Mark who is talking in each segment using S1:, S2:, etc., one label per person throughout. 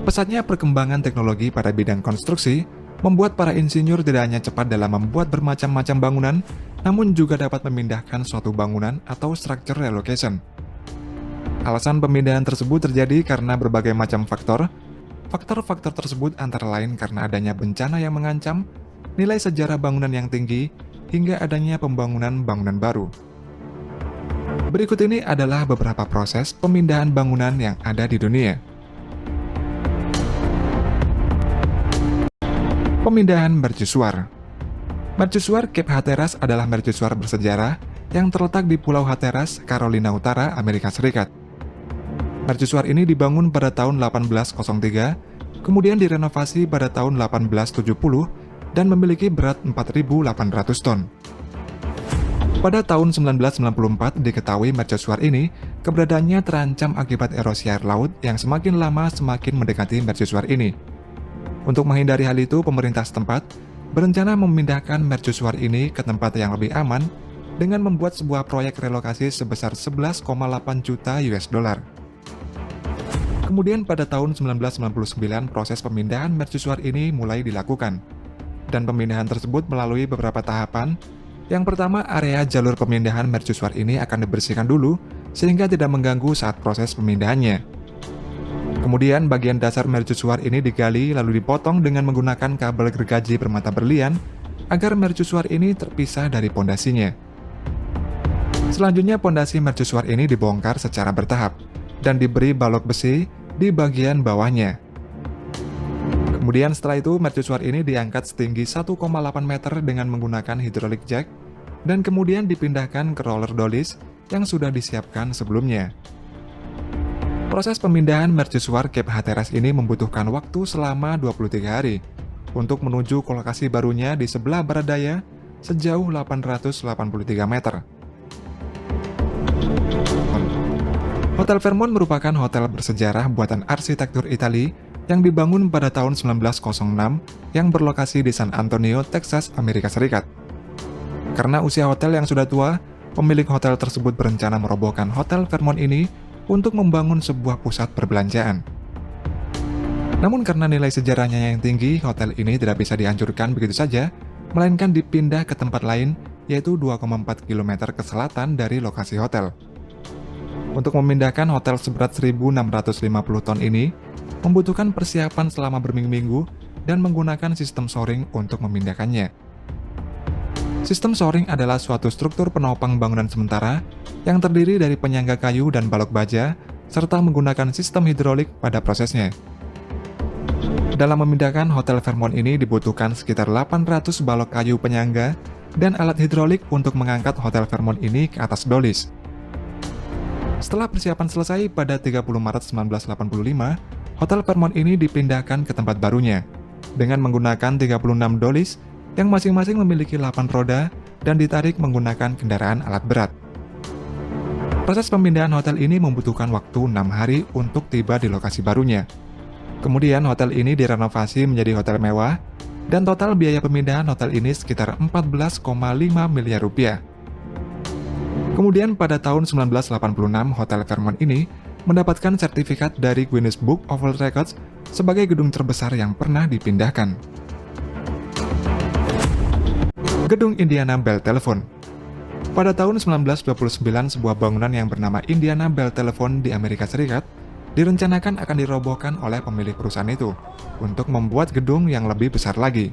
S1: Pesatnya perkembangan teknologi pada bidang konstruksi membuat para insinyur tidak hanya cepat dalam membuat bermacam-macam bangunan, namun juga dapat memindahkan suatu bangunan atau structure relocation. Alasan pemindahan tersebut terjadi karena berbagai macam faktor. Faktor-faktor tersebut antara lain karena adanya bencana yang mengancam, nilai sejarah bangunan yang tinggi, hingga adanya pembangunan bangunan baru. Berikut ini adalah beberapa proses pemindahan bangunan yang ada di dunia. Pemindahan mercusuar. Mercusuar Cape Hatteras adalah mercusuar bersejarah yang terletak di Pulau Hatteras, Carolina Utara, Amerika Serikat. Mercusuar ini dibangun pada tahun 1803, kemudian direnovasi pada tahun 1870 dan memiliki berat 4.800 ton. Pada tahun 1994 diketahui mercusuar ini keberadaannya terancam akibat erosi air laut yang semakin lama semakin mendekati mercusuar ini. Untuk menghindari hal itu, pemerintah setempat berencana memindahkan mercusuar ini ke tempat yang lebih aman dengan membuat sebuah proyek relokasi sebesar 11,8 juta US dollar. Kemudian pada tahun 1999 proses pemindahan mercusuar ini mulai dilakukan. Dan pemindahan tersebut melalui beberapa tahapan. Yang pertama, area jalur pemindahan mercusuar ini akan dibersihkan dulu sehingga tidak mengganggu saat proses pemindahannya. Kemudian bagian dasar mercusuar ini digali lalu dipotong dengan menggunakan kabel gergaji bermata berlian agar mercusuar ini terpisah dari pondasinya. Selanjutnya pondasi mercusuar ini dibongkar secara bertahap dan diberi balok besi di bagian bawahnya. Kemudian setelah itu mercusuar ini diangkat setinggi 1,8 meter dengan menggunakan hydraulic jack dan kemudian dipindahkan ke roller dollies yang sudah disiapkan sebelumnya. Proses pemindahan mercusuar Cape Hatteras ini membutuhkan waktu selama 23 hari untuk menuju ke lokasi barunya di sebelah barat daya sejauh 883 meter. Hotel Fairmont merupakan hotel bersejarah buatan arsitektur Italia yang dibangun pada tahun 1906 yang berlokasi di San Antonio, Texas, Amerika Serikat. Karena usia hotel yang sudah tua, pemilik hotel tersebut berencana merobohkan Hotel Fairmont ini untuk membangun sebuah pusat perbelanjaan. Namun karena nilai sejarahnya yang tinggi, hotel ini tidak bisa dihancurkan begitu saja, melainkan dipindah ke tempat lain, yaitu 2,4 km ke selatan dari lokasi hotel. Untuk memindahkan hotel seberat 1.650 ton ini, membutuhkan persiapan selama berminggu-minggu dan menggunakan sistem shoring untuk memindahkannya. Sistem shoring adalah suatu struktur penopang bangunan sementara yang terdiri dari penyangga kayu dan balok baja, serta menggunakan sistem hidrolik pada prosesnya. Dalam memindahkan Hotel Fairmont ini dibutuhkan sekitar 800 balok kayu penyangga dan alat hidrolik untuk mengangkat Hotel Fairmont ini ke atas dollies. Setelah persiapan selesai pada 30 Maret 1985, Hotel Fairmont ini dipindahkan ke tempat barunya dengan menggunakan 36 dollies yang masing-masing memiliki 8 roda dan ditarik menggunakan kendaraan alat berat. Proses pemindahan hotel ini membutuhkan waktu 6 hari untuk tiba di lokasi barunya. Kemudian hotel ini direnovasi menjadi hotel mewah dan total biaya pemindahan hotel ini sekitar 14,5 miliar rupiah. Kemudian pada tahun 1986, Hotel Fairmont ini mendapatkan sertifikat dari Guinness Book of World Records sebagai gedung terbesar yang pernah dipindahkan. Gedung Indiana Bell Telephone. Pada tahun 1929, sebuah bangunan yang bernama Indiana Bell Telephone di Amerika Serikat direncanakan akan dirobohkan oleh pemilik perusahaan itu untuk membuat gedung yang lebih besar lagi.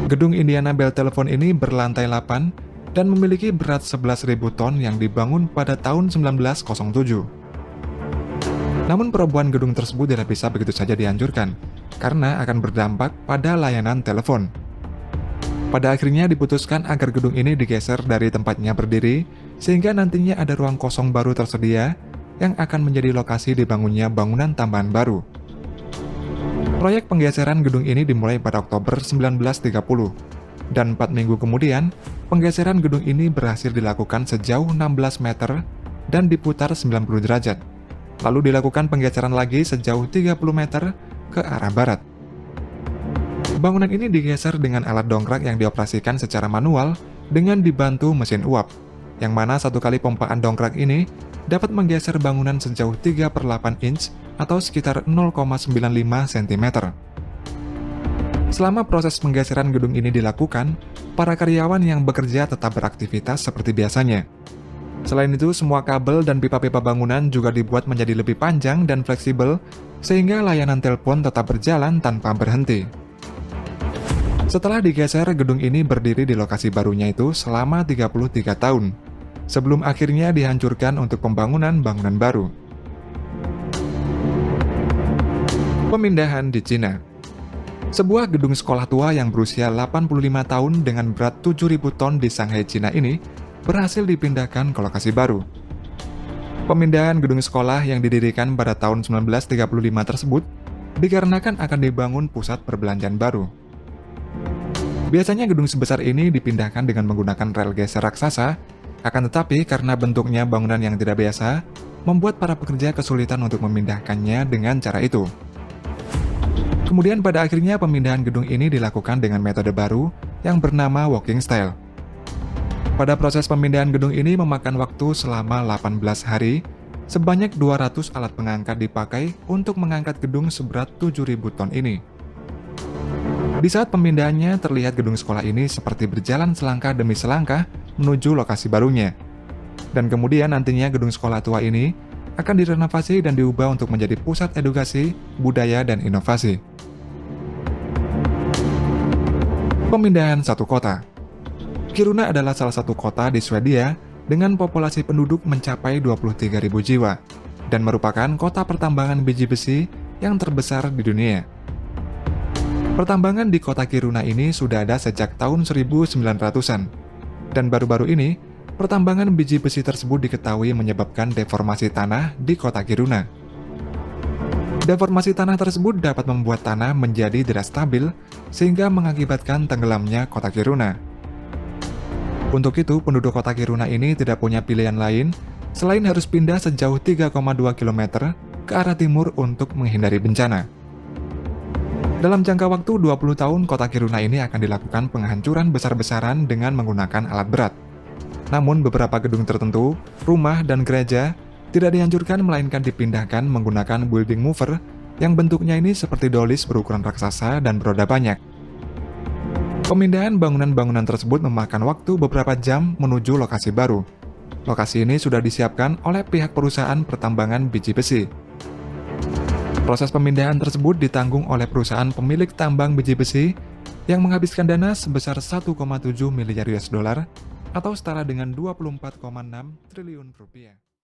S1: Gedung Indiana Bell Telephone ini berlantai 8 dan memiliki berat 11.000 ton yang dibangun pada tahun 1907. Namun perobohan gedung tersebut tidak bisa begitu saja dihancurkan, karena akan berdampak pada layanan telepon. Pada akhirnya diputuskan agar gedung ini digeser dari tempatnya berdiri, sehingga nantinya ada ruang kosong baru tersedia yang akan menjadi lokasi dibangunnya bangunan tambahan baru. Proyek penggeseran gedung ini dimulai pada Oktober 1930, dan 4 minggu kemudian, penggeseran gedung ini berhasil dilakukan sejauh 16 meter dan diputar 90 derajat. Lalu dilakukan penggeseran lagi sejauh 30 meter ke arah barat. Bangunan ini digeser dengan alat dongkrak yang dioperasikan secara manual dengan dibantu mesin uap. yang mana satu kali pompaan dongkrak ini dapat menggeser bangunan sejauh 3/8 inch atau sekitar 0,95 cm. Selama proses penggeseran gedung ini dilakukan, para karyawan yang bekerja tetap beraktivitas seperti biasanya. Selain itu, semua kabel dan pipa-pipa bangunan juga dibuat menjadi lebih panjang dan fleksibel, sehingga layanan telepon tetap berjalan tanpa berhenti. Setelah digeser, gedung ini berdiri di lokasi barunya itu selama 33 tahun, sebelum akhirnya dihancurkan untuk pembangunan bangunan baru. Pemindahan di Cina. Sebuah gedung sekolah tua yang berusia 85 tahun dengan berat 7.000 ton di Shanghai, Cina ini berhasil dipindahkan ke lokasi baru. Pemindahan gedung sekolah yang didirikan pada tahun 1935 tersebut dikarenakan akan dibangun pusat perbelanjaan baru. Biasanya gedung sebesar ini dipindahkan dengan menggunakan rel geser raksasa, akan tetapi karena bentuknya bangunan yang tidak biasa, membuat para pekerja kesulitan untuk memindahkannya dengan cara itu. Kemudian pada akhirnya pemindahan gedung ini dilakukan dengan metode baru yang bernama walking style. Pada proses pemindahan gedung ini memakan waktu selama 18 hari, sebanyak 200 alat pengangkat dipakai untuk mengangkat gedung seberat 7.000 ton ini. Di saat pemindahannya, terlihat gedung sekolah ini seperti berjalan selangkah demi selangkah menuju lokasi barunya. Dan kemudian nantinya gedung sekolah tua ini akan direnovasi dan diubah untuk menjadi pusat edukasi, budaya, dan inovasi. Pemindahan satu kota. Kiruna adalah salah satu kota di Swedia dengan populasi penduduk mencapai 23.000 jiwa dan merupakan kota pertambangan biji besi yang terbesar di dunia. Pertambangan di kota Kiruna ini sudah ada sejak tahun 1900-an, dan baru-baru ini, pertambangan biji besi tersebut diketahui menyebabkan deformasi tanah di kota Kiruna. Deformasi tanah tersebut dapat membuat tanah menjadi tidak stabil, sehingga mengakibatkan tenggelamnya kota Kiruna. Untuk itu, penduduk kota Kiruna ini tidak punya pilihan lain selain harus pindah sejauh 3,2 km ke arah timur untuk menghindari bencana. Dalam jangka waktu 20 tahun, kota Kiruna ini akan dilakukan penghancuran besar-besaran dengan menggunakan alat berat. Namun, beberapa gedung tertentu, rumah, dan gereja tidak dihancurkan melainkan dipindahkan menggunakan building mover yang bentuknya ini seperti dolis berukuran raksasa dan beroda banyak. Pemindahan bangunan-bangunan tersebut memakan waktu beberapa jam menuju lokasi baru. Lokasi ini sudah disiapkan oleh pihak perusahaan pertambangan biji besi. Proses pemindahan tersebut ditanggung oleh perusahaan pemilik tambang biji besi yang menghabiskan dana sebesar 1,7 miliar US dollar atau setara dengan 24,6 triliun rupiah.